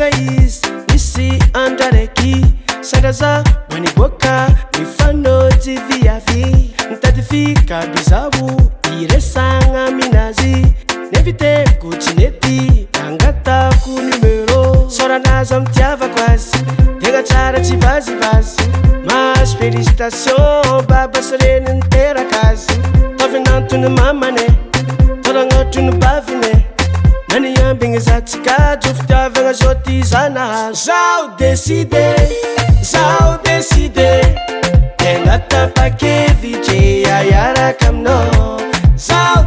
tegna izy misy andraraiky sandraza maniboaka mifanojy viavy mitady fikabizavo iresagna aminazy neviteko tsy nety angatako numero soranazy amitiavako azy tegna tsara tsy vazivazy mas félicitation babasareny niteraka azy tavinantony mamane toragnatony bavine naniambigny zatsikajo fitiavagna zao ty zanahazo zao décidé tegna tapakevitry aiaraka aminao zao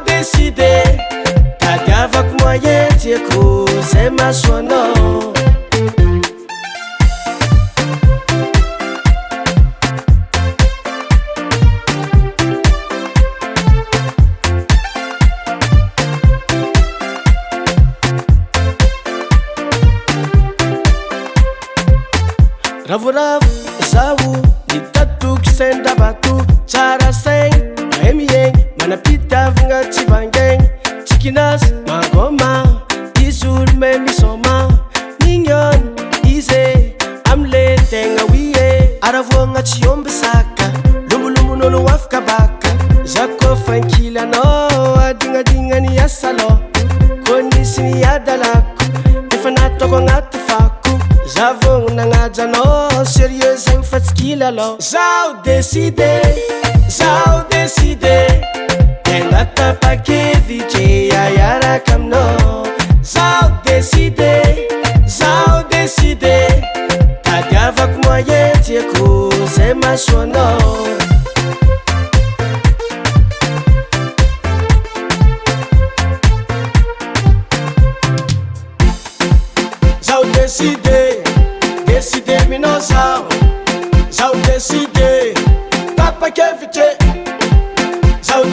décidé tadiavako moyen tiako zay masoanao ravoravo zaho nitatoky sendavato tsara saigny mahay miaigny manapitiavagna tsy vangaigny tsikinazy mangoma izy olo may misoma mignony izy amle tegna wie aravoagna tsy omby saka lombolombon'olo afaka baka za kofa ankilanao adignadignany asalao ko nisy niadalako efa nataoko agnaty fako zavogno nagnajanao sérieux zegny fa tsy kilalao zao décidé tegna tapakevitry aiaraka aminao zao décidé tadiavako moyen tiako zay masoanao zao décidé minao zao décidé tapakevitry zao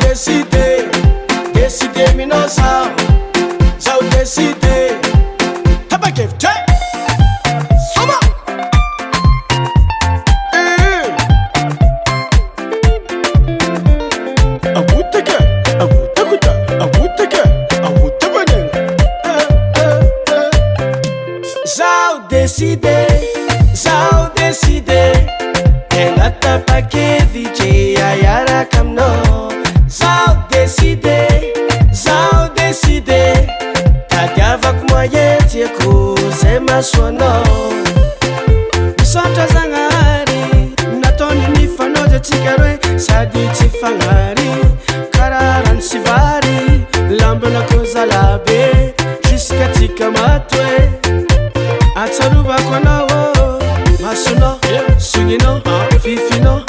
décidé minao zao décidé tapakevitry soma awutake awutavaneng zao décidé tegna tapakevitry aiaraka aminao zao décidé tadiavako moyen tiako zay masoanao misaotra zagnahary nataony nifanaozy atsika roe sady tsy fagnary kararany sy vary lambanako zalabe juska tsika matoe atsarovako anao masonao sogninao fifinao